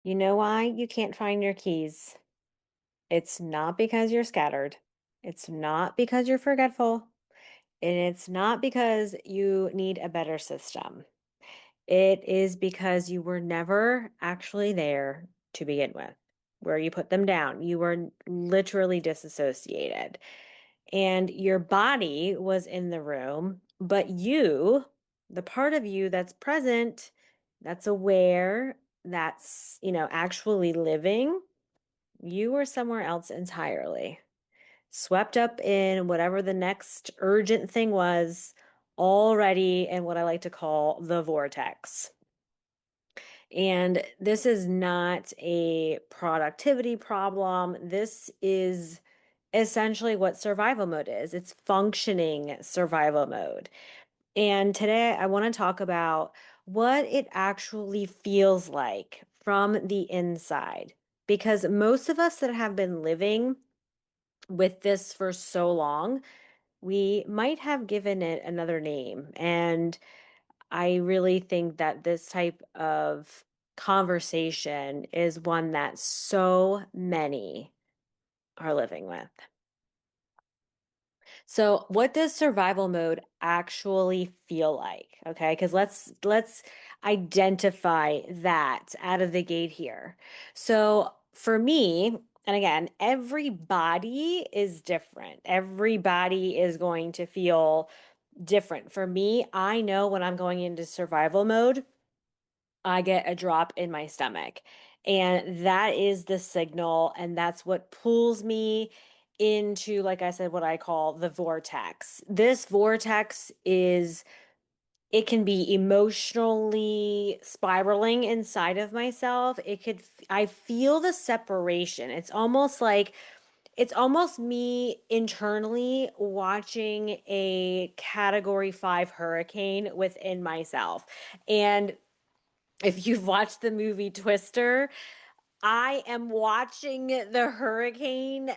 You know why you can't find your keys? It's not because you're scattered. It's not because you're forgetful. And it's not because you need a better system. It is because you were never actually there to begin with, where you put them down. You were literally disassociated. And your body was in the room, but you, the part of you that's present, that's aware, that's actually living, you were somewhere else entirely, swept up in whatever the next urgent thing was, already in what I like to call the vortex. And this is not a productivity problem. This is essentially what survival mode is. It's functioning survival mode. And today I want to talk about what it actually feels like from the inside. Because most of us that have been living with this for so long, we might have given it another name. And I really think that this type of conversation is one that so many are living with. So, what does survival mode actually feel like? Okay, because let's identify that out of the gate here. So, for me, and again, every body is different. Every body is going to feel different. For me, I know when I'm going into survival mode, I get a drop in my stomach. And that is the signal. And that's what pulls me into, like I said, what I call the vortex. This vortex it can be emotionally spiraling inside of myself. I feel the separation. It's almost me internally watching a category 5 hurricane within myself. And if you've watched the movie Twister, I am watching the hurricane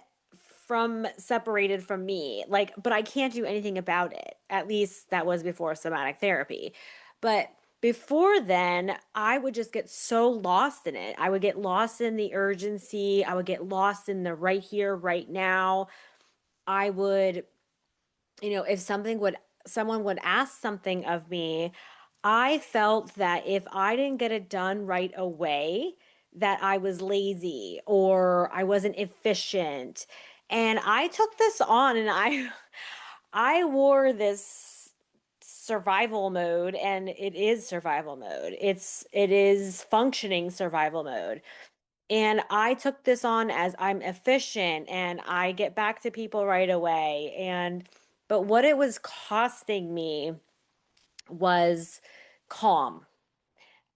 from separated from me. But I can't do anything about it. At least that was before somatic therapy. But before then, I would just get so lost in it. I would get lost in the urgency. I would get lost in the right here, right now. I would if someone would ask something of me, I felt that if I didn't get it done right away, that I was lazy or I wasn't efficient. And I took this on and I wore this survival mode, and it is survival mode. It is functioning survival mode. And I took this on as I'm efficient and I get back to people right away. But what it was costing me was calm.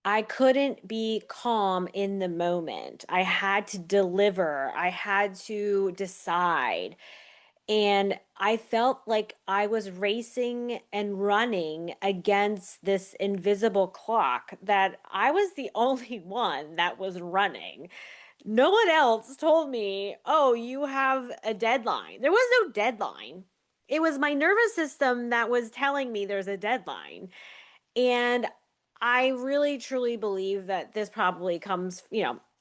I couldn't be calm in the moment. I had to deliver, I had to decide. And I felt like I was racing and running against this invisible clock, that I was the only one that was running. No one else told me, oh, you have a deadline. There was no deadline. It was my nervous system that was telling me there's a deadline. And I really truly believe that this probably comes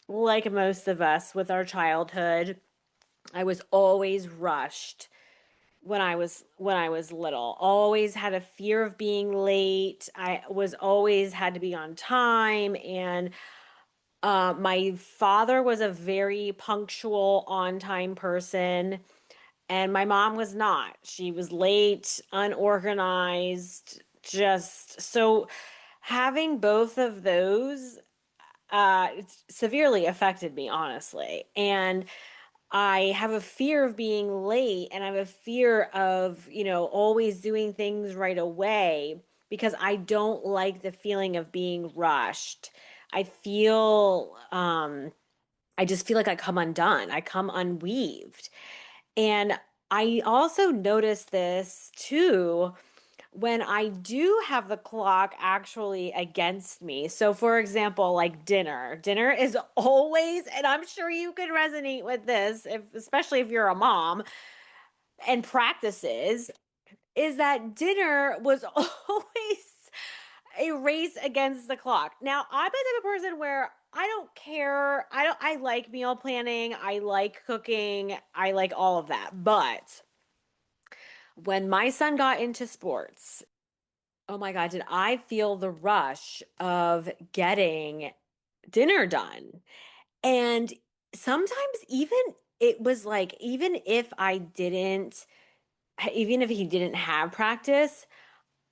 like most of us with our childhood. I was always rushed when I was little. Always had a fear of being late. I was always had to be on time. And my father was a very punctual, on time person, and my mom was not. She was late, unorganized, just so having both of those it severely affected me, honestly. And I have a fear of being late, and I have a fear of always doing things right away because I don't like the feeling of being rushed. I feel, I just feel like I come undone. I come unweaved. And I also notice this too when I do have the clock actually against me. So, for example, like dinner. Dinner is always, and I'm sure you could resonate with this, especially if you're a mom and practices, is that dinner was always a race against the clock. Now, I'm the type of person where I don't care. I like meal planning. I like cooking. I like all of that. But when my son got into sports, oh my God, did I feel the rush of getting dinner done. And sometimes even it was like, even if he didn't have practice,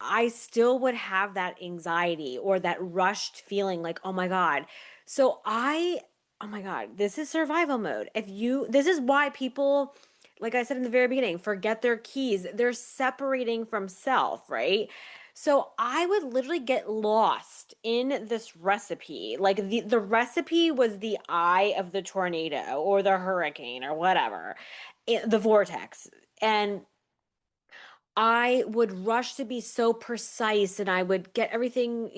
I still would have that anxiety or that rushed feeling like, oh my God. So oh my God, this is survival mode. This is why people, like I said in the very beginning, forget their keys. They're separating from self, right? So I would literally get lost in this recipe. Like the recipe was the eye of the tornado or the hurricane or whatever, the vortex. And I would rush to be so precise and I would get everything,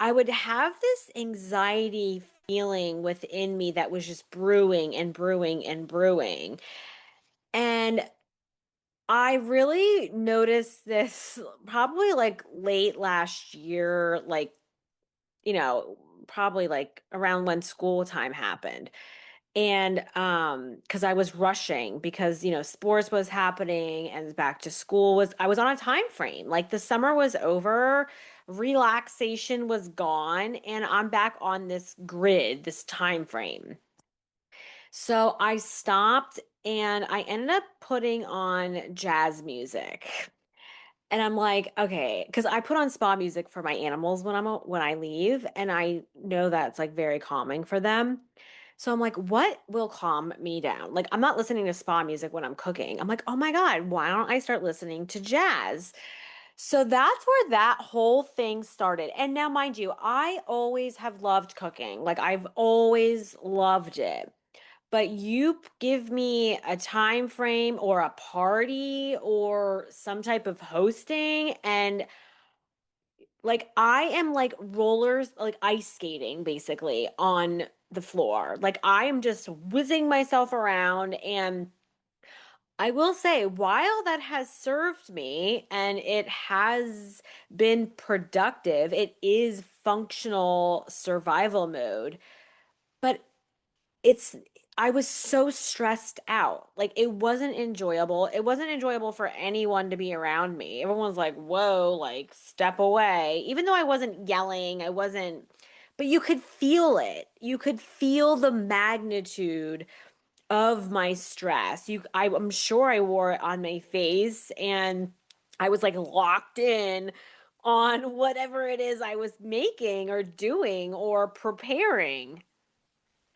I would have this anxiety feeling within me that was just brewing and brewing and brewing. And I really noticed this probably like late last year, like, you know, probably like around when school time happened. And because I was rushing because sports was happening and back to school was I was on a time frame. Like the summer was over, relaxation was gone, and I'm back on this grid, this time frame. So I stopped and I ended up putting on jazz music. And I'm like, okay, because I put on spa music for my animals when I leave, and I know that's like very calming for them. So I'm like, what will calm me down? Like, I'm not listening to spa music when I'm cooking. I'm like, oh my God, why don't I start listening to jazz? So that's where that whole thing started. And now, mind you, I always have loved cooking. Like, I've always loved it. But you give me a time frame or a party or some type of hosting, and like I am like rollers, like ice skating basically on the floor. Like I am just whizzing myself around. And I will say, while that has served me and it has been productive, it is functional survival mode. But it's I was so stressed out. Like it wasn't enjoyable. It wasn't enjoyable for anyone to be around me. Everyone's like, "Whoa, like step away." Even though I wasn't yelling, I wasn't but you could feel it. You could feel the magnitude of my stress. I'm sure I wore it on my face and I was like locked in on whatever it is I was making or doing or preparing.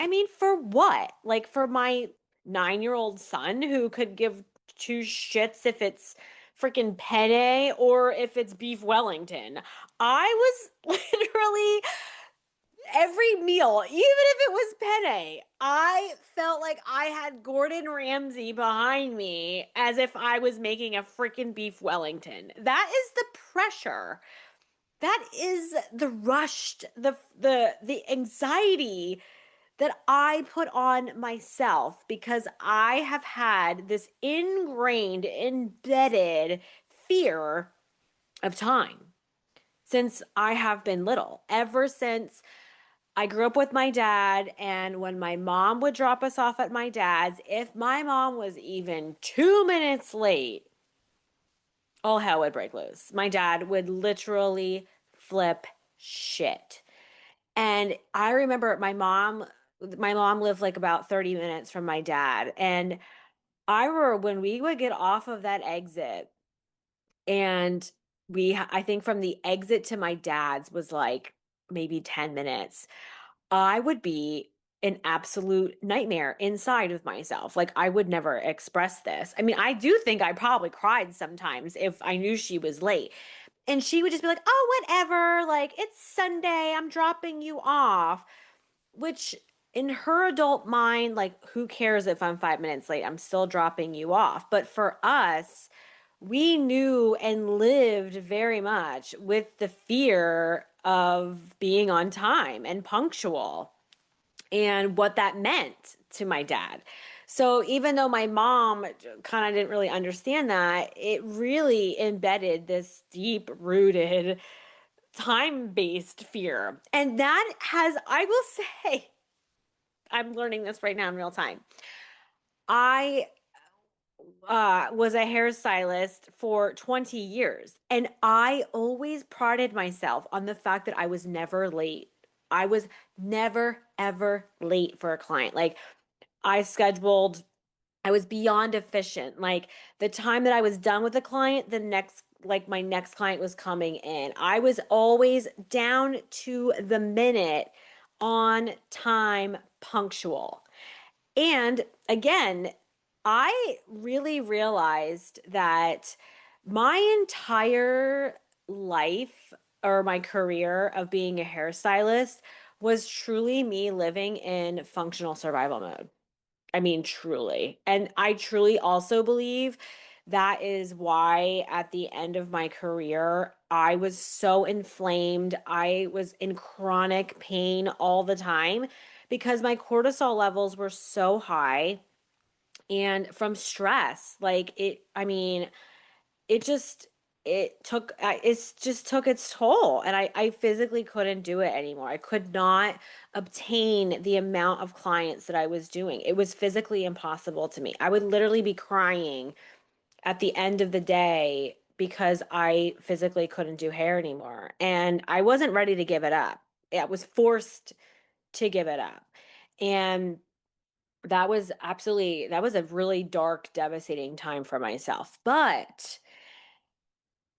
I mean, for what? Like for my 9-year-old son who could give two shits if it's freaking penne or if it's beef Wellington. I was literally every meal, even if it was penne, I felt like I had Gordon Ramsay behind me as if I was making a freaking beef Wellington. That is the pressure. That is the rushed, the anxiety that I put on myself because I have had this ingrained, embedded fear of time since I have been little. Ever since I grew up with my dad, and when my mom would drop us off at my dad's, if my mom was even 2 minutes late, all hell would break loose. My dad would literally flip shit. And I remember my mom lived like about 30 minutes from my dad. And I remember when we would get off of that exit and I think from the exit to my dad's was like maybe 10 minutes. I would be an absolute nightmare inside of myself. Like I would never express this. I mean, I do think I probably cried sometimes if I knew she was late. And she would just be like, "Oh, whatever. Like it's Sunday. I'm dropping you off." Which in her adult mind, like, who cares if I'm 5 minutes late? I'm still dropping you off. But for us, we knew and lived very much with the fear of being on time and punctual and what that meant to my dad. So even though my mom kind of didn't really understand that, it really embedded this deep rooted time-based fear. And that has, I will say, I'm learning this right now in real time. I was a hairstylist for 20 years, and I always prided myself on the fact that I was never late. I was never, ever late for a client. Like, I scheduled, I was beyond efficient. Like, the time that I was done with a client, my next client was coming in. I was always down to the minute, on time, punctual. And again, I really realized that my entire life, or my career of being a hairstylist, was truly me living in functional survival mode. I mean, truly. And I truly also believe that is why at the end of my career, I was so inflamed. I was in chronic pain all the time because my cortisol levels were so high, and from stress. I mean, it just it just took its toll, and I physically couldn't do it anymore. I could not obtain the amount of clients that I was doing. It was physically impossible to me. I would literally be crying at the end of the day because I physically couldn't do hair anymore, and I wasn't ready to give it up. I was forced to give it up. And that was a really dark, devastating time for myself. But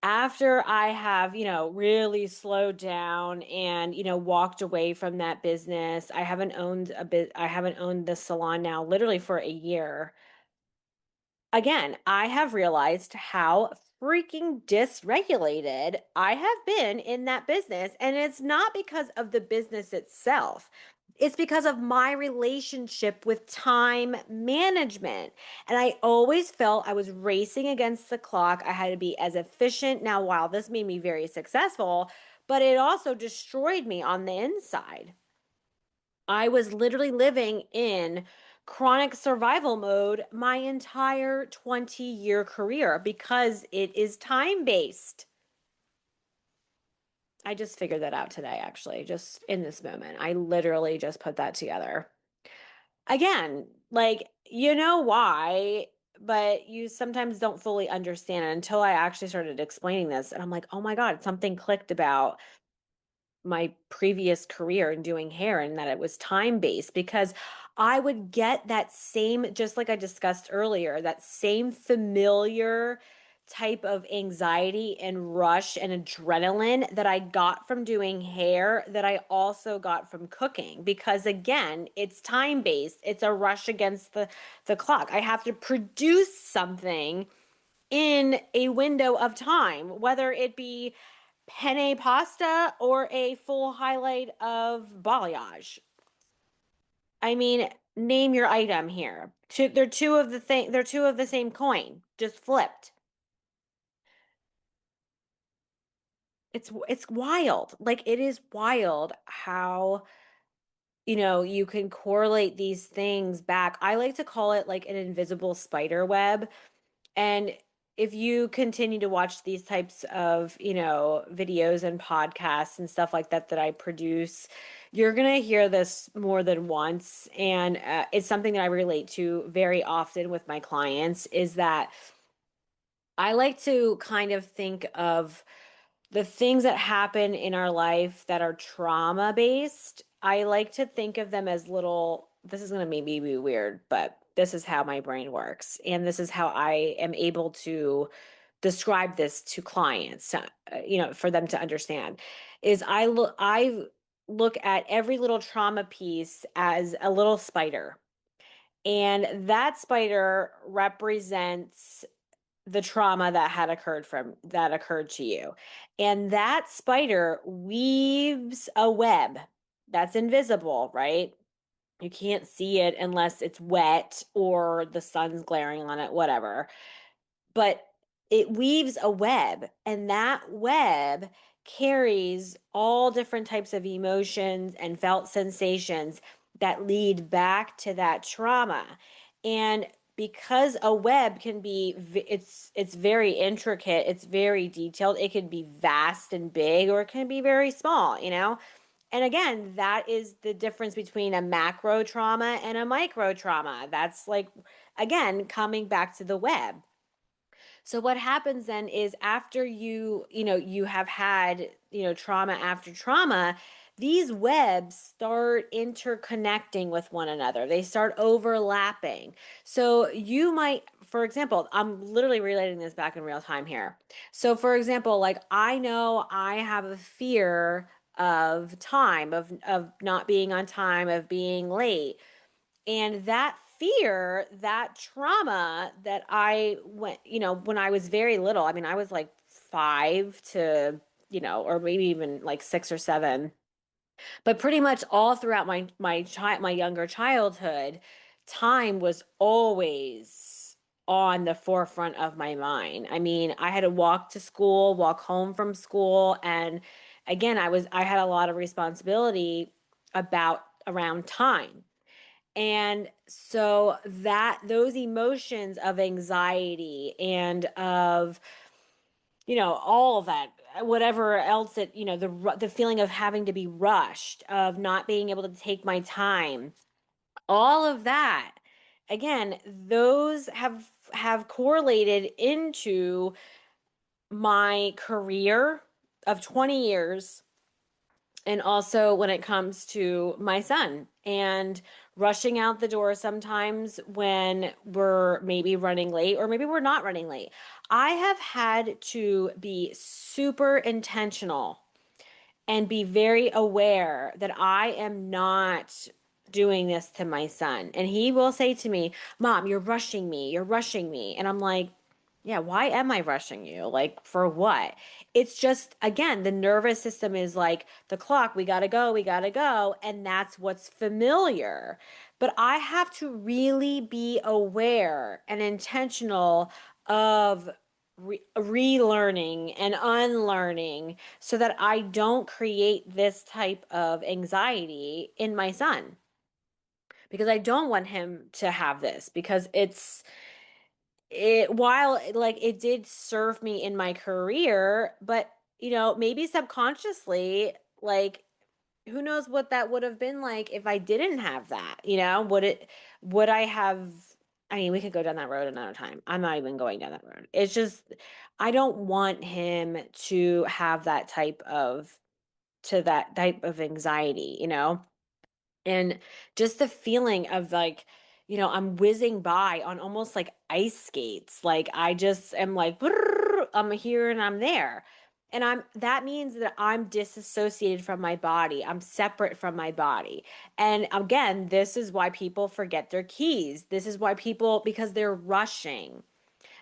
after I have, really slowed down and, walked away from that business, I haven't owned the salon now literally for a year. Again, I have realized how freaking dysregulated I have been in that business. And it's not because of the business itself, it's because of my relationship with time management. And I always felt I was racing against the clock. I had to be as efficient. Now, while this made me very successful, but it also destroyed me on the inside. I was literally living in chronic survival mode my entire 20-year career because it is time based. I just figured that out today, actually, just in this moment. I literally just put that together. Again, like, you know why, but you sometimes don't fully understand it until I actually started explaining this. And I'm like, oh my God, something clicked about my previous career in doing hair, and that it was time based, because I would get that same, just like I discussed earlier, that same familiar type of anxiety and rush and adrenaline that I got from doing hair, that I also got from cooking, because again, it's time based. It's a rush against the clock. I have to produce something in a window of time, whether it be penne pasta or a full highlight of balayage. I mean, name your item here. They're two of the same coin, just flipped. It's wild. Like, it is wild how, you can correlate these things back. I like to call it like an invisible spider web. And if you continue to watch these types of, videos and podcasts and stuff like that that I produce, you're going to hear this more than once. And it's something that I relate to very often with my clients, is that I like to kind of think of the things that happen in our life that are trauma based. I like to think of them as little, this is going to maybe be weird, but this is how my brain works. And this is how I am able to describe this to clients, for them to understand, is I look at every little trauma piece as a little spider. And that spider represents the trauma that occurred to you. And that spider weaves a web that's invisible, right? You can't see it unless it's wet or the sun's glaring on it, whatever. But it weaves a web, and that web carries all different types of emotions and felt sensations that lead back to that trauma. And because a web can be it's very intricate, it's very detailed. It can be vast and big, or it can be very small, you know? And again, that is the difference between a macro trauma and a micro trauma. That's like, again, coming back to the web. So what happens then is after you have had, trauma after trauma, these webs start interconnecting with one another. They start overlapping. So you might, for example, I'm literally relating this back in real time here. So for example, like I know I have a fear of time, of not being on time, of being late. And that fear, that trauma that I went, when I was very little, I mean, I was like 5 to, or maybe even like 6 or 7, but pretty much all throughout my younger childhood, time was always on the forefront of my mind. I mean, I had to walk to school, walk home from school, and again, I had a lot of responsibility about around time. And so that those emotions of anxiety and of, all of that, whatever else it, the feeling of having to be rushed, of not being able to take my time, all of that, again, those have correlated into my career of 20 years, and also when it comes to my son and rushing out the door sometimes when we're maybe running late, or maybe we're not running late. I have had to be super intentional and be very aware that I am not doing this to my son. And he will say to me, "Mom, you're rushing me. You're rushing me." And I'm like, "Yeah, why am I rushing you? Like, for what?" It's just, again, the nervous system is like, the clock, we gotta go, we gotta go. And that's what's familiar. But I have to really be aware and intentional of relearning and unlearning, so that I don't create this type of anxiety in my son, because I don't want him to have this, because while like it did serve me in my career, but maybe subconsciously, like, who knows what that would have been like if I didn't have that, would I have, I mean, we could go down that road another time. I'm not even going down that road. It's just, I don't want him to have that type of anxiety, and just the feeling of like, I'm whizzing by on almost like ice skates. Like I just am like, "Brrr, I'm here and I'm there." And that means that I'm disassociated from my body. I'm separate from my body. And again, this is why people forget their keys. This is why because they're rushing.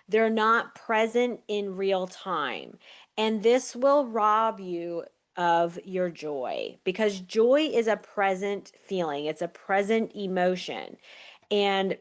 They're not present in real time. And this will rob you of your joy, because joy is a present feeling, it's a present emotion. And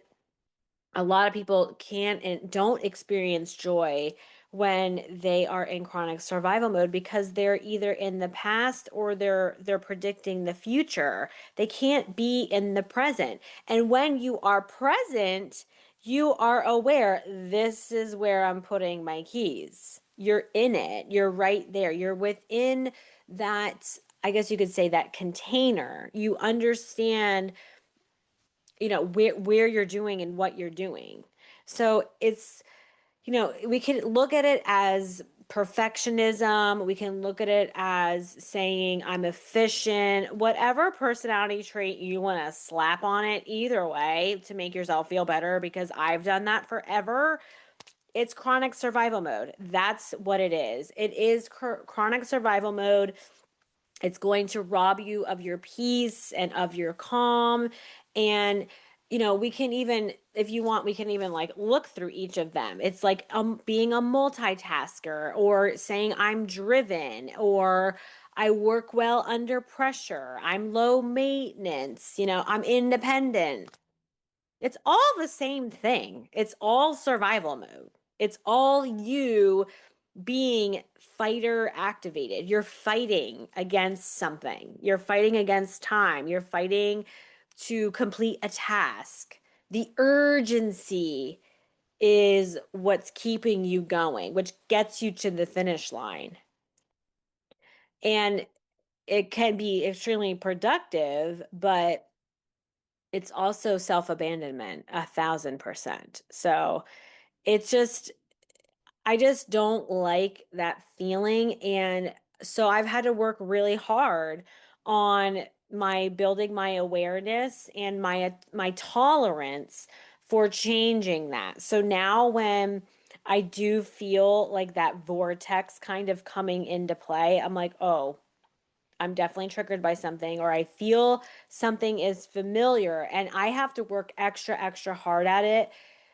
a lot of people can't and don't experience joy when they are in chronic survival mode, because they're either in the past or they're predicting the future. They can't be in the present. And when you are present, you are aware, this is where I'm putting my keys. You're in it. You're right there. You're within that, I guess you could say, that container. You understand, where you're doing and what you're doing. So it's, we can look at it as perfectionism. We can look at it as saying I'm efficient, whatever personality trait you want to slap on it, either way, to make yourself feel better, because I've done that forever. It's chronic survival mode. That's what it is. It is chronic survival mode. It's going to rob you of your peace and of your calm. And, we can even, if you want, we can even like look through each of them. It's like being a multitasker, or saying I'm driven, or I work well under pressure. I'm low maintenance, I'm independent. It's all the same thing. It's all survival mode. It's all you being fighter activated. You're fighting against something. You're fighting against time. You're fighting to complete a task. The urgency is what's keeping you going, which gets you to the finish line. And it can be extremely productive, but it's also self-abandonment, 1,000%. So it's just, I just don't like that feeling. And so I've had to work really hard on my building my awareness and my tolerance for changing that. So now when I do feel like that vortex kind of coming into play, I'm like, oh, I'm definitely triggered by something, or I feel something is familiar, and I have to work extra, extra hard at it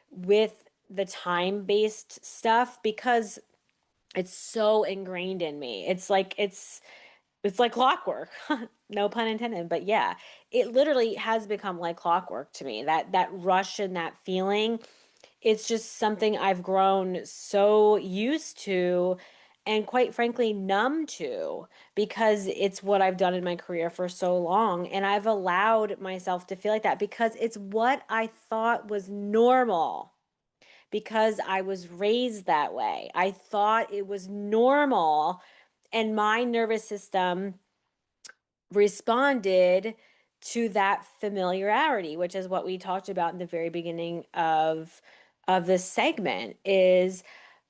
with the time-based stuff because it's so ingrained in me. It's like clockwork. No pun intended, but yeah, it literally has become like clockwork to me. That rush and that feeling, it's just something I've grown so used to and quite frankly numb to because it's what I've done in my career for so long. And I've allowed myself to feel like that because it's what I thought was normal because I was raised that way. I thought it was normal, and my nervous system responded to that familiarity, which is what we talked about in the very beginning of this segment is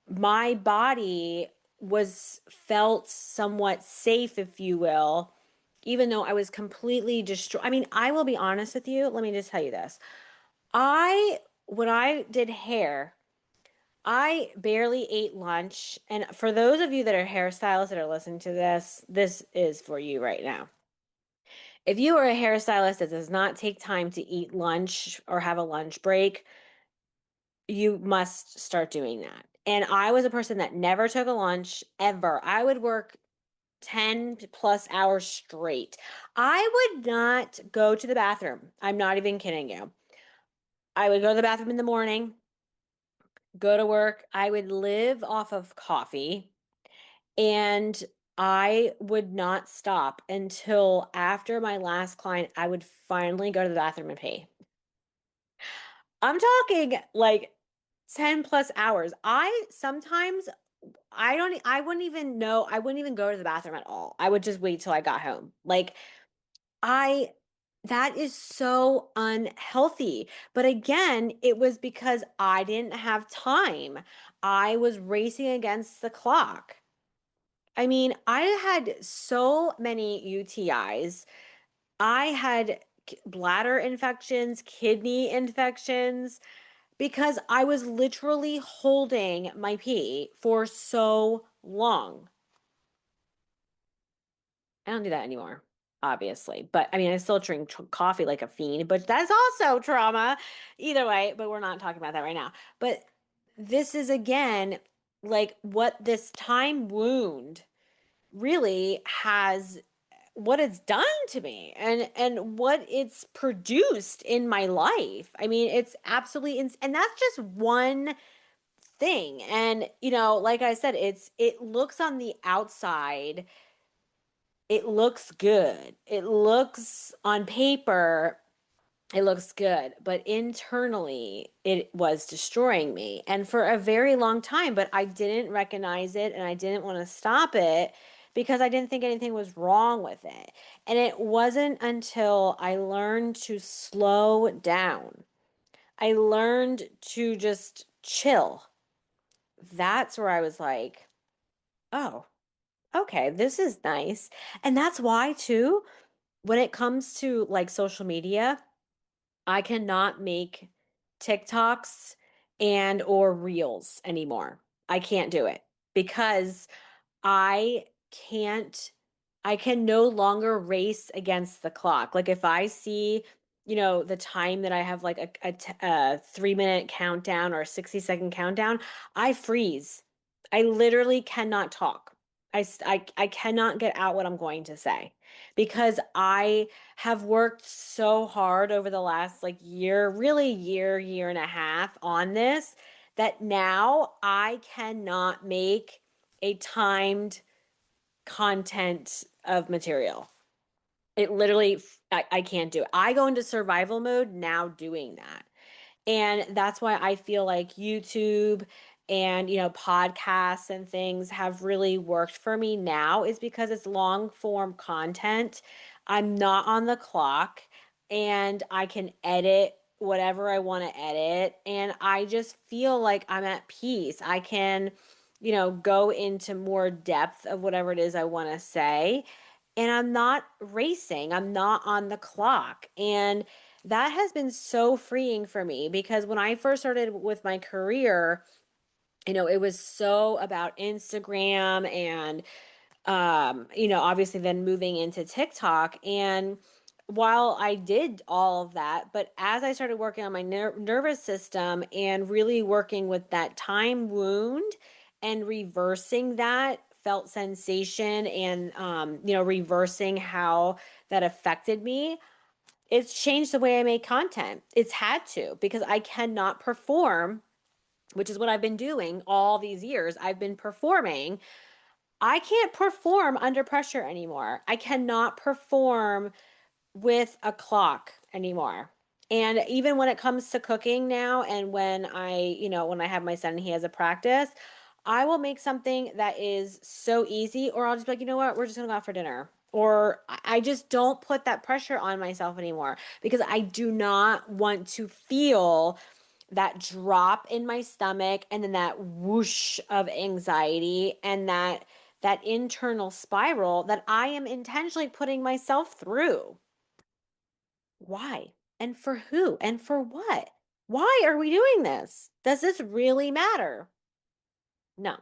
my body was felt somewhat safe, if you will, even though I was completely destroyed. I mean, I will be honest with you. Let me just tell you this. When I did hair, I barely ate lunch. And for those of you that are hairstylists that are listening to this, this is for you right now. If you are a hairstylist that does not take time to eat lunch or have a lunch break, you must start doing that. And I was a person that never took a lunch ever. I would work 10 plus hours straight. I would not go to the bathroom. I'm not even kidding you. I would go to the bathroom in the morning, go to work. I would live off of coffee. And I would not stop until after my last client, I would finally go to the bathroom and pee. I'm talking like 10 plus hours. I wouldn't even know, I wouldn't even go to the bathroom at all. I would just wait till I got home. I, that is so unhealthy. But again, it was because I didn't have time. I was racing against the clock. I mean, I had so many UTIs. I had bladder infections, kidney infections, because I was literally holding my pee for so long. I don't do that anymore, obviously. But I mean, I still drink coffee like a fiend, but that's also trauma. Either way, but we're not talking about that right now. But this is again like what this time wound really has what it's done to me and what it's produced in my life. I mean, it's absolutely and that's just one thing. And you know, like I said, it looks on the outside, it looks good. It looks on paper, it looks good, but internally it was destroying me. And for a very long time, but I didn't recognize it and I didn't want to stop it because I didn't think anything was wrong with it. And it wasn't until I learned to slow down, I learned to just chill. That's where I was like, oh, okay, this is nice. And that's why, too, when it comes to like social media, I cannot make TikToks and or reels anymore. I can't do it because I can't, I can no longer race against the clock. Like if I see, you know, the time that I have like a 3 minute countdown or a 60-second countdown, I freeze. I literally cannot talk. I cannot get out what I'm going to say because I have worked so hard over the last like year, really year and a half on this that now I cannot make a timed content of material. It literally, I can't do it. I go into survival mode now doing that. And that's why I feel like YouTube and, podcasts and things have really worked for me now is because it's long form content. I'm not on the clock and I can edit whatever I want to edit. And I just feel like I'm at peace. I can, go into more depth of whatever it is I want to say. And I'm not racing, I'm not on the clock. And that has been so freeing for me because when I first started with my career, it was so about Instagram and obviously then moving into TikTok. And while I did all of that, but as I started working on my nervous system and really working with that time wound and reversing that felt sensation and, reversing how that affected me, it's changed the way I make content. It's had to because I cannot perform, which is what I've been doing all these years. I've been performing. I can't perform under pressure anymore. I cannot perform with a clock anymore. And even when it comes to cooking now, and when I have my son and he has a practice, I will make something that is so easy, or I'll just be like, you know what, we're just gonna go out for dinner. Or I just don't put that pressure on myself anymore because I do not want to feel that drop in my stomach and then that whoosh of anxiety and that internal spiral that I am intentionally putting myself through. Why? And for who? And for what? Why are we doing this? Does this really matter? No.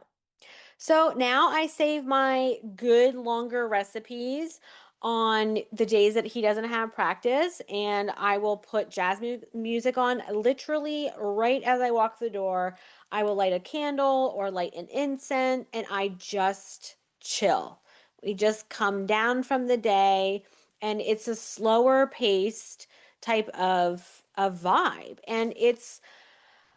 So now I save my good longer recipes on the days that he doesn't have practice, and I will put jazz music on literally right as I walk the door. I will light a candle or light an incense, and I just chill. We just come down from the day, and it's a slower paced type of vibe, and it's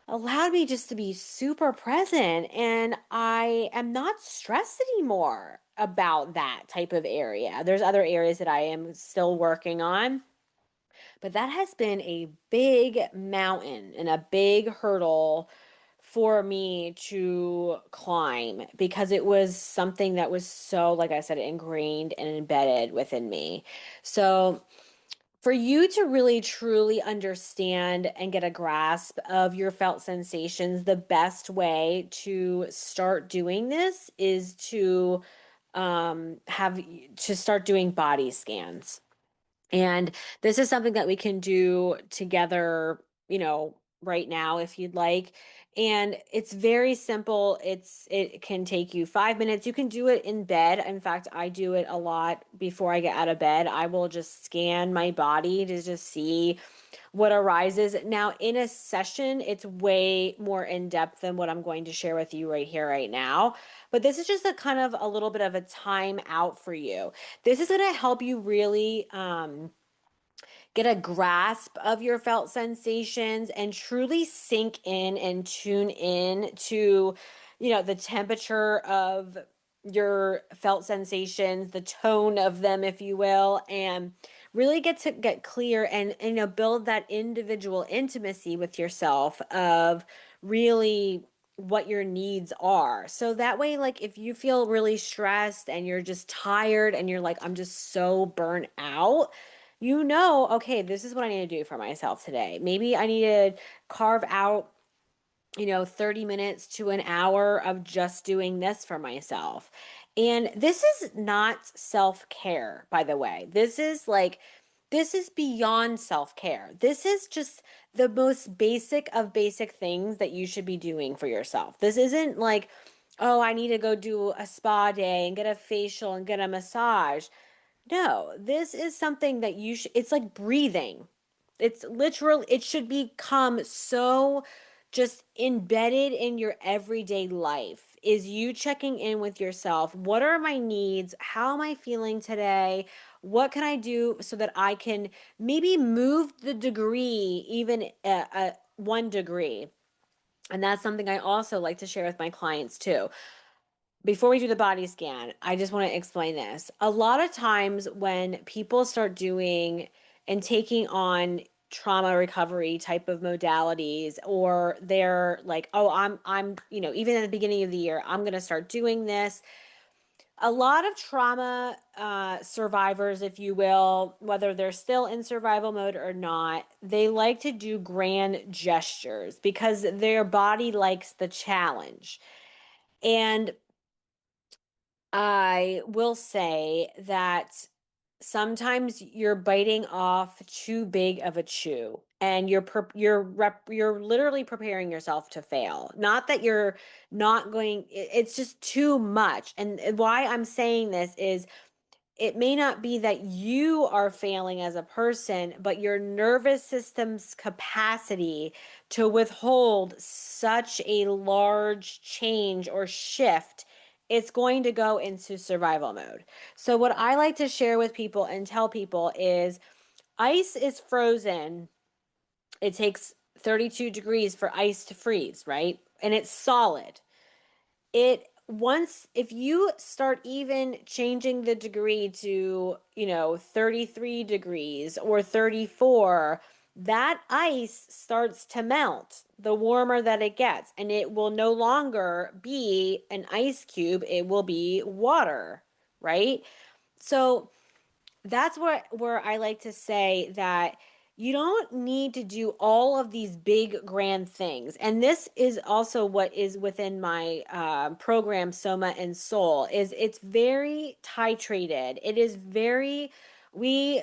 allowed me just to be super present, and I am not stressed anymore about that type of area. There's other areas that I am still working on, but that has been a big mountain and a big hurdle for me to climb because it was something that was so, like I said, ingrained and embedded within me. So for you to really truly understand and get a grasp of your felt sensations, the best way to start doing this is to have to start doing body scans. And this is something that we can do together, right now if you'd like. And it's very simple. It can take you 5 minutes. You can do it in bed. In fact, I do it a lot before I get out of bed. I will just scan my body to just see what arises. Now, in a session, it's way more in depth than what I'm going to share with you right here, right now. But this is just a kind of a little bit of a time out for you. This is going to help you really get a grasp of your felt sensations and truly sink in and tune in to, the temperature of your felt sensations, the tone of them, if you will, and really get clear and build that individual intimacy with yourself of really what your needs are. So that way, like if you feel really stressed and you're just tired and you're like, I'm just so burnt out, okay, this is what I need to do for myself today. Maybe I need to carve out 30 minutes to an hour of just doing this for myself. And this is not self-care, by the way. This is beyond self-care. This is just the most basic of basic things that you should be doing for yourself. This isn't like, oh, I need to go do a spa day and get a facial and get a massage. No, this is something that it's like breathing. It's literal, it should become so just embedded in your everyday life. Is you checking in with yourself? What are my needs? How am I feeling today? What can I do so that I can maybe move the degree, even 1 degree? And that's something I also like to share with my clients too. Before we do the body scan, I just want to explain this. A lot of times when people start doing and taking on trauma recovery type of modalities, or they're like, oh, even at the beginning of the year, I'm going to start doing this. A lot of trauma survivors, if you will, whether they're still in survival mode or not, they like to do grand gestures because their body likes the challenge. And I will say that sometimes you're biting off too big of a chew, and you're literally preparing yourself to fail. Not that you're not going, it's just too much. And why I'm saying this is it may not be that you are failing as a person, but your nervous system's capacity to withhold such a large change or shift, it's going to go into survival mode. So, what I like to share with people and tell people is ice is frozen. It takes 32 degrees for ice to freeze, right? And it's solid. It once if you start even changing the degree to 33 degrees or 34, that ice starts to melt the warmer that it gets, and it will no longer be an ice cube, it will be water, right? So that's where I like to say that you don't need to do all of these big grand things. And this is also what is within my program, Soma and Soul, is it's very titrated. It is very we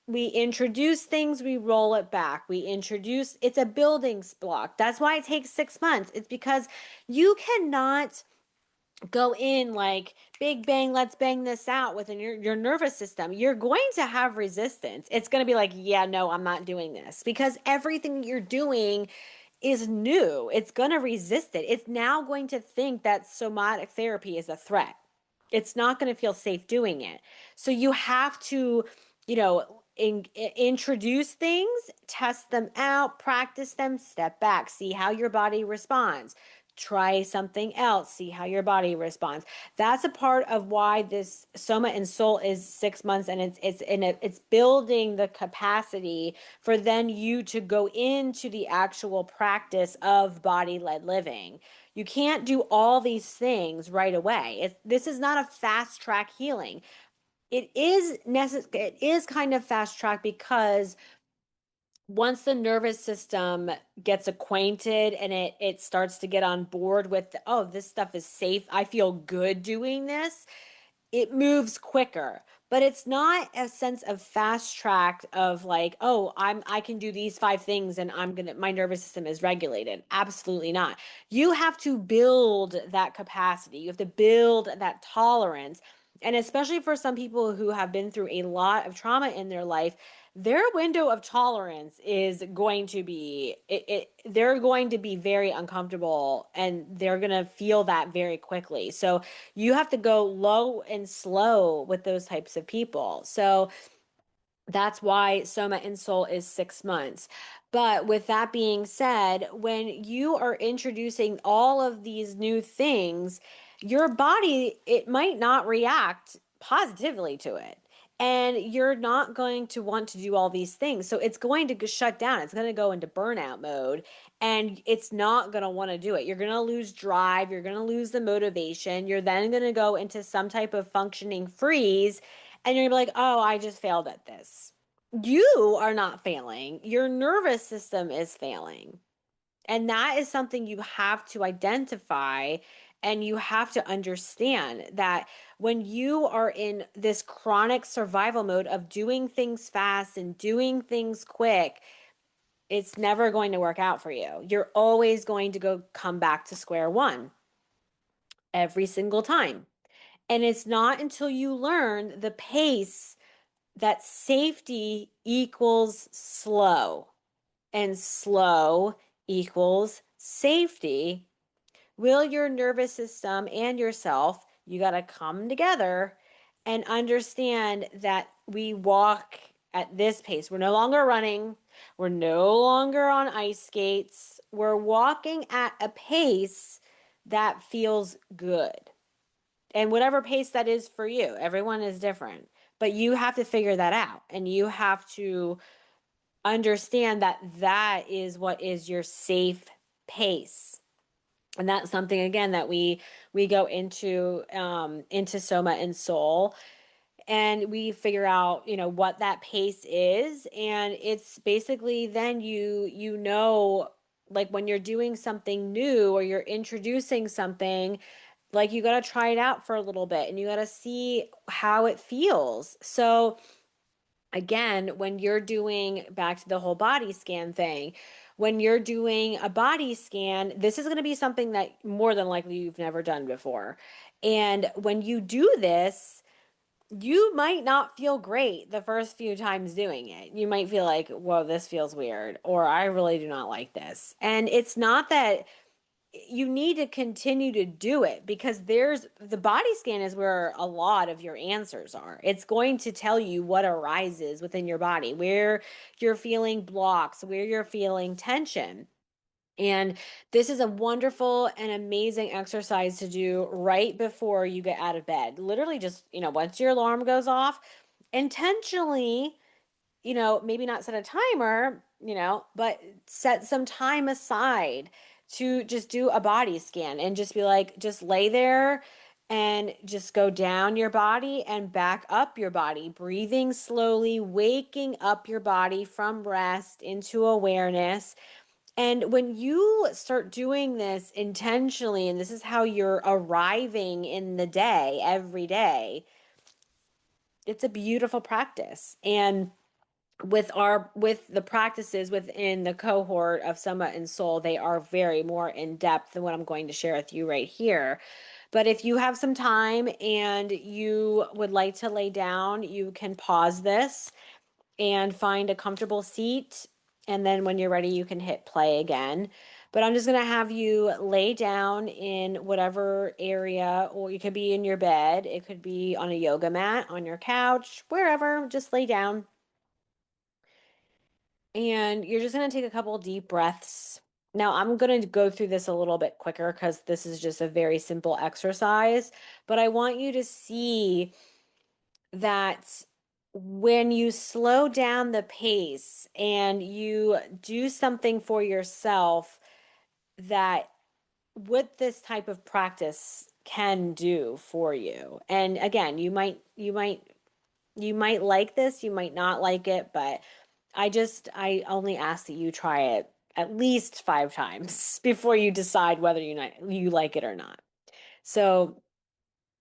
we introduce things, we roll it back. We introduce, it's a building block. That's why it takes 6 months. It's because you cannot go in like big bang, let's bang this out within your nervous system. You're going to have resistance. It's going to be like, yeah, no, I'm not doing this, because everything you're doing is new. It's going to resist it. It's now going to think that somatic therapy is a threat. It's not going to feel safe doing it. So you have to, introduce things, test them out, practice them, step back, see how your body responds. Try something else, see how your body responds. That's a part of why this Soma and Soul is 6 months, and it's building the capacity for then you to go into the actual practice of body led living. You can't do all these things right away. This is not a fast track healing. It is necessary. It is kind of fast track because once the nervous system gets acquainted and it starts to get on board with, oh, this stuff is safe, I feel good doing this, it moves quicker. But it's not a sense of fast track of like, oh, I can do these 5 things and my nervous system is regulated. Absolutely not. You have to build that capacity. You have to build that tolerance. And especially for some people who have been through a lot of trauma in their life, their window of tolerance is going to be they're going to be very uncomfortable, and they're going to feel that very quickly. So you have to go low and slow with those types of people. So that's why Soma and Soul is 6 months. But with that being said, when you are introducing all of these new things, your body, it might not react positively to it. And you're not going to want to do all these things. So it's going to shut down. It's going to go into burnout mode, and it's not going to want to do it. You're going to lose drive. You're going to lose the motivation. You're then going to go into some type of functioning freeze, and you're like, oh, I just failed at this. You are not failing. Your nervous system is failing. And that is something you have to identify, and you have to understand that when you are in this chronic survival mode of doing things fast and doing things quick, it's never going to work out for you. You're always going to come back to square one every single time. And it's not until you learn the pace that safety equals slow and slow equals safety, will your nervous system and yourself, you got to come together and understand that we walk at this pace. We're no longer running. We're no longer on ice skates. We're walking at a pace that feels good. And whatever pace that is for you, everyone is different. But you have to figure that out, and you have to understand that that is what is your safe pace. And that's something again that we go into Soma and Soul, and we figure out, what that pace is. And it's basically then you know, like when you're doing something new or you're introducing something, like you got to try it out for a little bit and you got to see how it feels. So again, when you're doing back to the whole body scan thing, when you're doing a body scan, this is going to be something that more than likely you've never done before. And when you do this, you might not feel great the first few times doing it. You might feel like, whoa, this feels weird, or I really do not like this. And it's not that you need to continue to do it, because there's the body scan is where a lot of your answers are. It's going to tell you what arises within your body, where you're feeling blocks, where you're feeling tension. And this is a wonderful and amazing exercise to do right before you get out of bed. Literally, just, once your alarm goes off, intentionally, maybe not set a timer, but set some time aside to just do a body scan and just be like, just lay there and just go down your body and back up your body, breathing slowly, waking up your body from rest into awareness. And when you start doing this intentionally, and this is how you're arriving in the day every day, it's a beautiful practice. And with the practices within the cohort of Soma and Soul, they are very more in depth than what I'm going to share with you right here. But if you have some time and you would like to lay down, you can pause this and find a comfortable seat. And then when you're ready, you can hit play again. But I'm just going to have you lay down in whatever area, or you could be in your bed. It could be on a yoga mat, on your couch, wherever. Just lay down. And you're just going to take a couple deep breaths. Now, I'm going to go through this a little bit quicker because this is just a very simple exercise, but I want you to see that when you slow down the pace and you do something for yourself, that what this type of practice can do for you. And again, you might like this, you might not like it, but I only ask that you try it at least 5 times before you decide whether you like it or not. So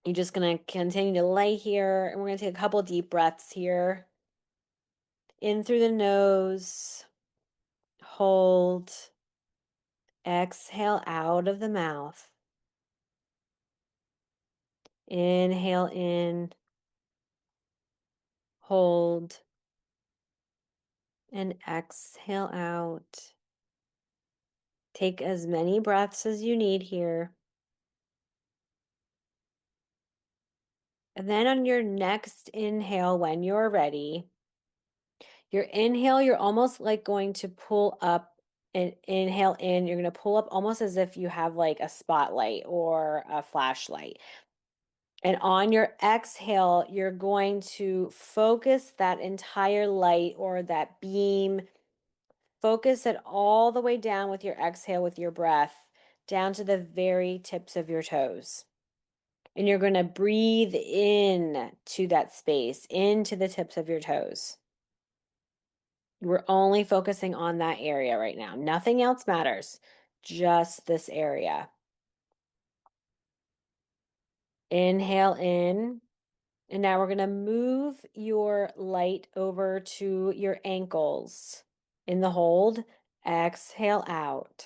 you're just gonna continue to lay here, and we're gonna take a couple deep breaths here. In through the nose, hold, exhale out of the mouth. Inhale in, hold, and exhale out. Take as many breaths as you need here. And then on your next inhale, when you're ready, your inhale, you're almost like going to pull up and inhale in. You're going to pull up almost as if you have like a spotlight or a flashlight. And on your exhale, you're going to focus that entire light or that beam, focus it all the way down with your exhale, with your breath, down to the very tips of your toes. And you're going to breathe in to that space, into the tips of your toes. We're only focusing on that area right now. Nothing else matters, just this area. Inhale in. And now we're going to move your light over to your ankles. In the hold, exhale out.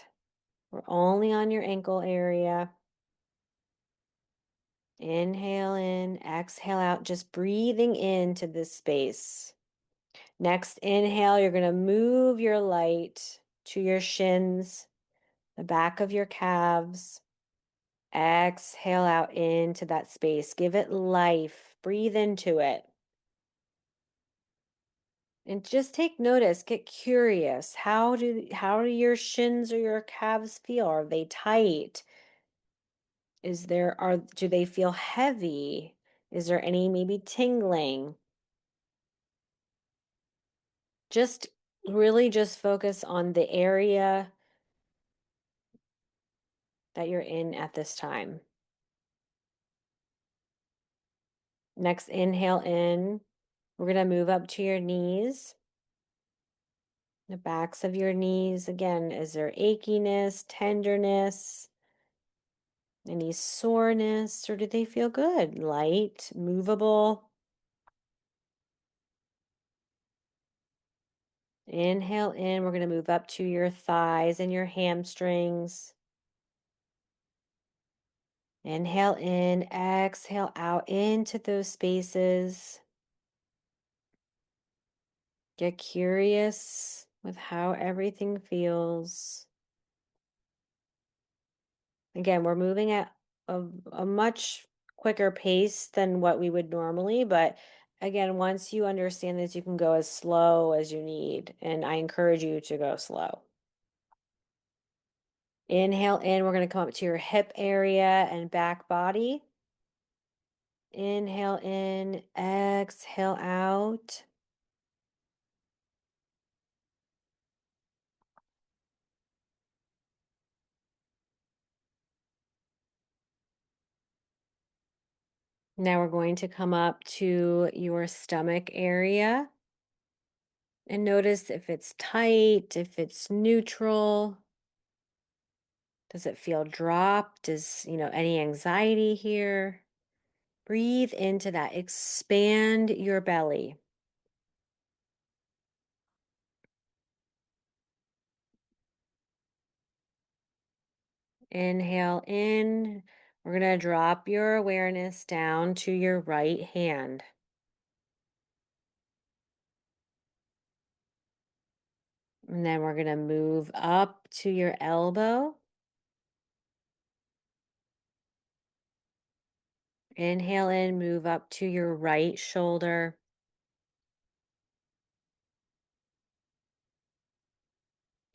We're only on your ankle area. Inhale in, exhale out, just breathing into this space. Next inhale, you're going to move your light to your shins, the back of your calves. Exhale out into that space. Give it life. Breathe into it. And just take notice, get curious. How do your shins or your calves feel? Are they tight? Do they feel heavy? Is there any maybe tingling? Just Really just focus on the area that you're in at this time. Next, inhale in. We're going to move up to your knees, the backs of your knees. Again, is there achiness, tenderness, any soreness, or do they feel good? Light, movable. Inhale in. We're going to move up to your thighs and your hamstrings. Inhale in, exhale out into those spaces. Get curious with how everything feels. Again, we're moving at a much quicker pace than what we would normally, but again, once you understand this, you can go as slow as you need, and I encourage you to go slow. Inhale in, we're going to come up to your hip area and back body. Inhale in, exhale out. Now we're going to come up to your stomach area and notice if it's tight, if it's neutral. Does it feel dropped? Is, any anxiety here? Breathe into that. Expand your belly. Inhale in. We're going to drop your awareness down to your right hand. And then we're going to move up to your elbow. Inhale in, move up to your right shoulder.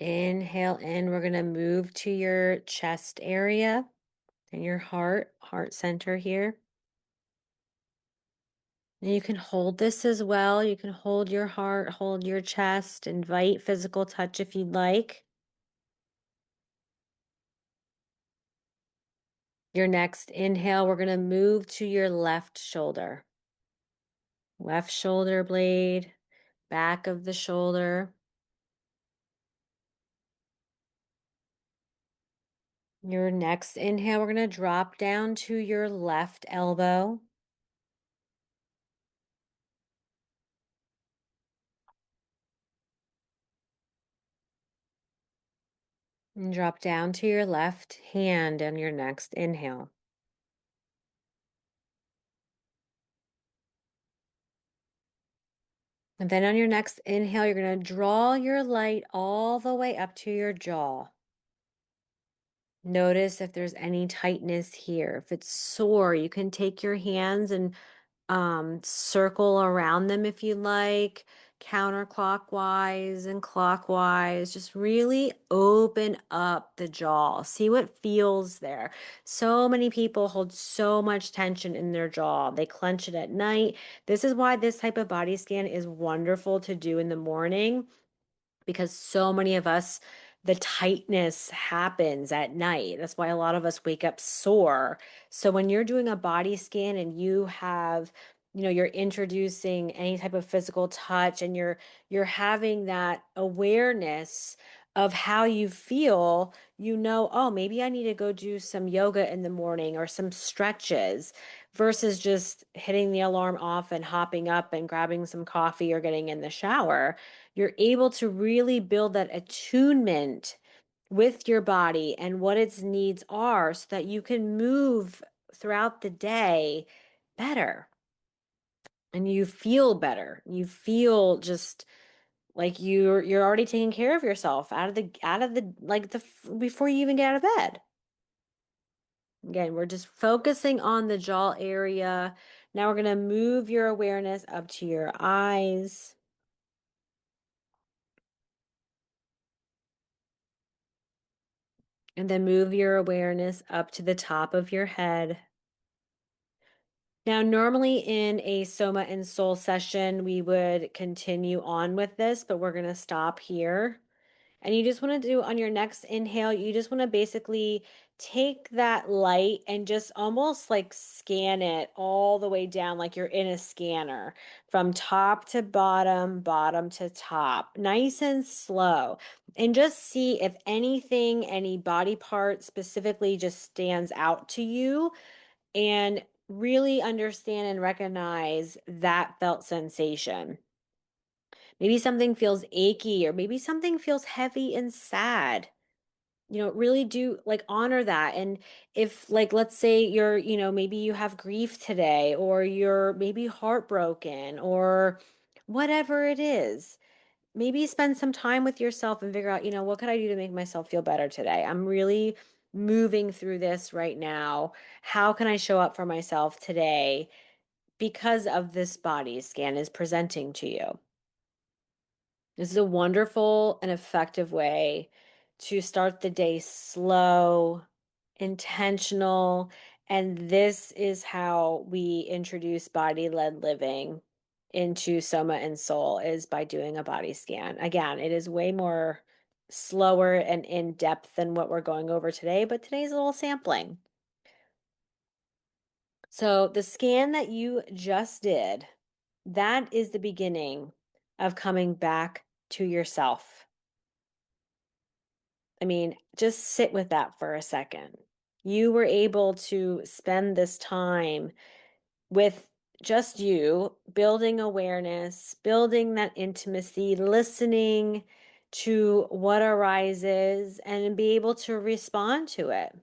Inhale in, we're going to move to your chest area and your heart center here. And you can hold this as well. You can hold your heart, hold your chest, invite physical touch if you'd like. Your next inhale, we're going to move to your left shoulder. Left shoulder blade, back of the shoulder. Your next inhale, we're going to drop down to your left elbow. And drop down to your left hand on your next inhale. And then on your next inhale, you're going to draw your light all the way up to your jaw. Notice if there's any tightness here. If it's sore, you can take your hands and circle around them if you like, counterclockwise and clockwise. Just really open up the jaw. See what feels there. So many people hold so much tension in their jaw. They clench it at night. This is why this type of body scan is wonderful to do in the morning, because so many of us, the tightness happens at night. That's why a lot of us wake up sore. So when you're doing a body scan and you have, you're introducing any type of physical touch and you're having that awareness of how you feel, oh, maybe I need to go do some yoga in the morning or some stretches versus just hitting the alarm off and hopping up and grabbing some coffee or getting in the shower. You're able to really build that attunement with your body and what its needs are so that you can move throughout the day better and you feel better. You feel just like you're already taking care of yourself out of the like before you even get out of bed. Again, we're just focusing on the jaw area. Now we're going to move your awareness up to your eyes. And then move your awareness up to the top of your head. Now, normally in a Soma and Soul session, we would continue on with this, but we're going to stop here. And you just want to do on your next inhale, you just want to basically take that light and just almost like scan it all the way down, like you're in a scanner from top to bottom, bottom to top, nice and slow. And just see if anything, any body part specifically just stands out to you and really understand and recognize that felt sensation. Maybe something feels achy, or maybe something feels heavy and sad. Really do like honor that. And if, like, let's say maybe you have grief today, or you're maybe heartbroken, or whatever it is, maybe spend some time with yourself and figure out, what could I do to make myself feel better today? I'm really moving through this right now. How can I show up for myself today because of this body scan is presenting to you? This is a wonderful and effective way to start the day slow, intentional, and this is how we introduce body-led living into Soma and Soul, is by doing a body scan. Again, it is way more slower and in depth than what we're going over today, but today's a little sampling. So the scan that you just did, that is the beginning of coming back to yourself. I mean, just sit with that for a second. You were able to spend this time with just you, building awareness, building that intimacy, listening to what arises, and be able to respond to it.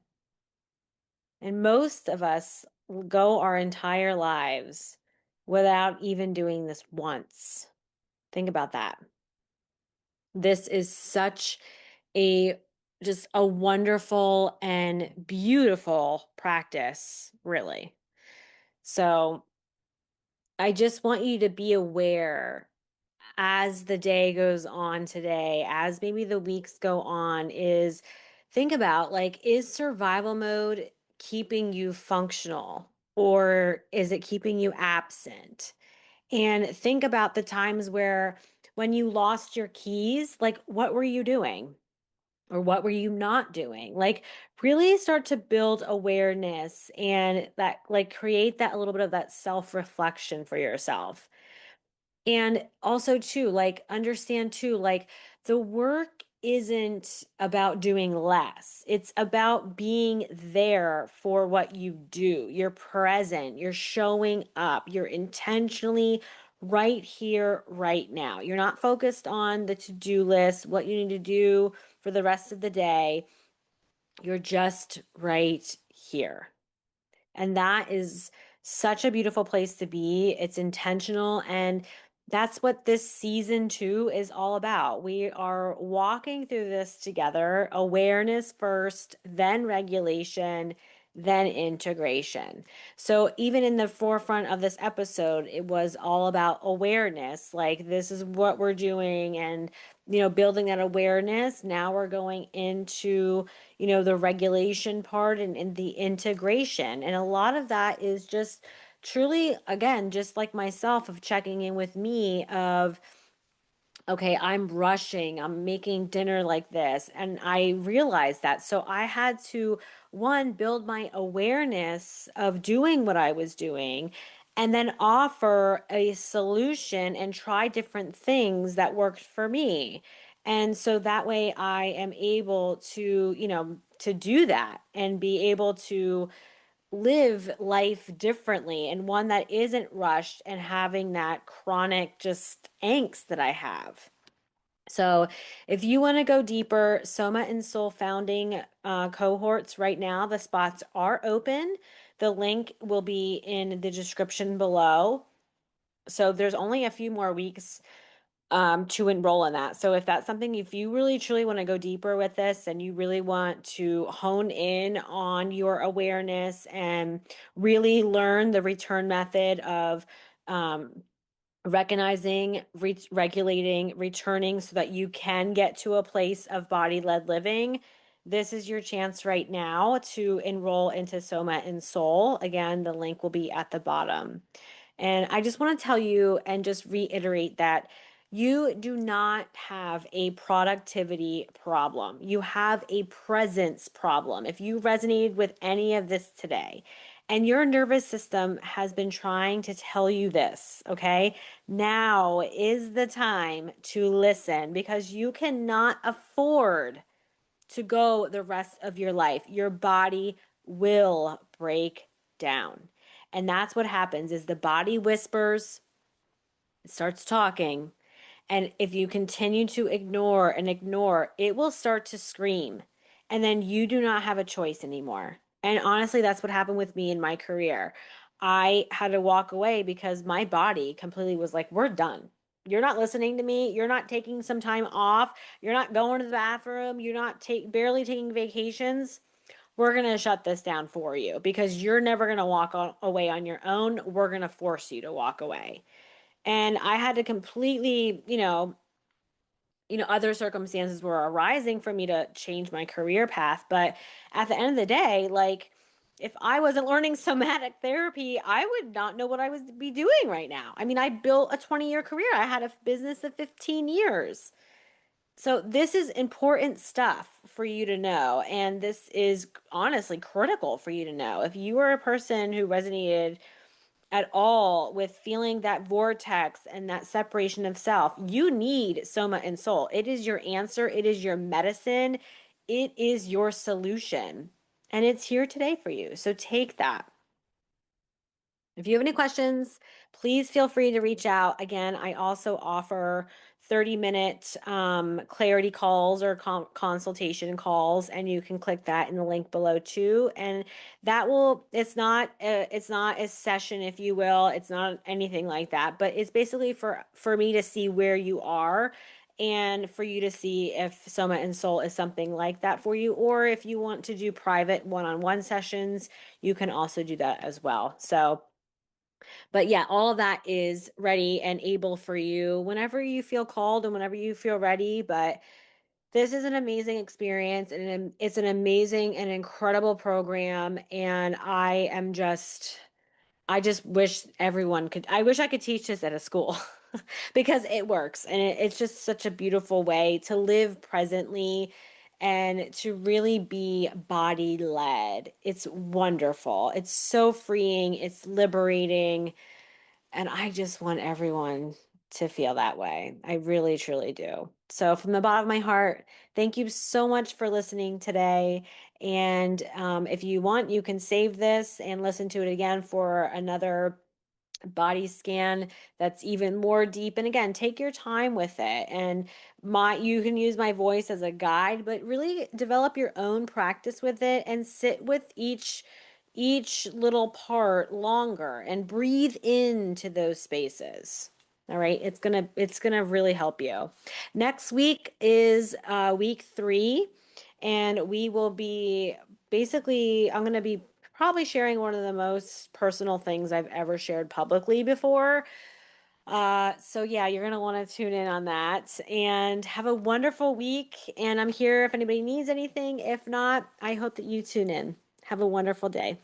And most of us go our entire lives without even doing this once. Think about that. This is such a just a wonderful and beautiful practice, really. So I just want you to be aware as the day goes on today, as maybe the weeks go on, is think about, like, is survival mode keeping you functional, or is it keeping you absent? And think about the times where when you lost your keys, like, what were you doing? Or what were you not doing? Like, really start to build awareness and that, like, create that a little bit of that self reflection for yourself. And also, too, like, understand, too, like, the work isn't about doing less. It's about being there for what you do. You're present, you're showing up, you're intentionally right here, right now. You're not focused on the to do list, what you need to do for the rest of the day. You're just right here. And that is such a beautiful place to be. It's intentional. And that's what this season 2 is all about. We are walking through this together, awareness first, then regulation, then integration. So, even in the forefront of this episode, it was all about awareness. Like, this is what we're doing, and, building that awareness. Now we're going into, the regulation part and the integration. And a lot of that is just truly, again, just like myself, of checking in with me of, okay, I'm rushing, I'm making dinner like this. And I realized that. So I had to, one, build my awareness of doing what I was doing, and then offer a solution and try different things that worked for me. And so that way I am able to, to do that and be able to live life differently, and one that isn't rushed and having that chronic just angst that I have. So, if you want to go deeper, Soma and Soul founding cohorts right now, the spots are open. The link will be in the description below. So, there's only a few more weeks to enroll in that. So, if that's something, if you really truly want to go deeper with this and you really want to hone in on your awareness and really learn the return method of recognizing, regulating, returning, so that you can get to a place of body led living, this is your chance right now to enroll into Soma and Soul. Again, the link will be at the bottom. And I just want to tell you and just reiterate that you do not have a productivity problem. You have a presence problem. If you resonated with any of this today, and your nervous system has been trying to tell you this, okay? Now is the time to listen because you cannot afford to go the rest of your life. Your body will break down. And that's what happens is the body whispers, it starts talking, and if you continue to ignore and ignore, it will start to scream. And then you do not have a choice anymore. And honestly, that's what happened with me in my career. I had to walk away because my body completely was like, we're done. You're not listening to me. You're not taking some time off. You're not going to the bathroom. You're not barely taking vacations. We're going to shut this down for you because you're never going to away on your own. We're going to force you to walk away. And I had to completely, other circumstances were arising for me to change my career path. But at the end of the day, like, if I wasn't learning somatic therapy, I would not know what I would be doing right now. I mean, I built a 20-year career. I had a business of 15 years. So this is important stuff for you to know. And this is honestly critical for you to know. If you are a person who resonated at all with feeling that vortex and that separation of self, you need Soma and Soul. It is your answer, it is your medicine, it is your solution. And it's here today for you. So take that. If you have any questions, please feel free to reach out. Again, I also offer 30-minute clarity calls or consultation calls, and you can click that in the link below too. And that will, it's not a session, if you will. It's not anything like that, but it's basically for me to see where you are and for you to see if Soma and Soul is something like that for you, or if you want to do private one-on-one sessions, you can also do that as well. So, but yeah, all of that is ready and able for you whenever you feel called and whenever you feel ready. But this is an amazing experience and it's an amazing and incredible program. And I just wish I wish I could teach this at a school because it works. And it's just such a beautiful way to live presently and to really be body led. It's wonderful. It's so freeing. It's liberating. And I just want everyone to feel that way. I really, truly do. So, from the bottom of my heart, thank you so much for listening today. And if you want, you can save this and listen to it again for another body scan that's even more deep. And again, take your time with it. And you can use my voice as a guide, but really develop your own practice with it and sit with each little part longer and breathe into those spaces. All right, it's gonna really help you. Next week is week 3, and we will be basically I'm gonna be probably sharing one of the most personal things I've ever shared publicly before. So yeah, you're gonna want to tune in on that and have a wonderful week. And I'm here if anybody needs anything. If not, I hope that you tune in. Have a wonderful day.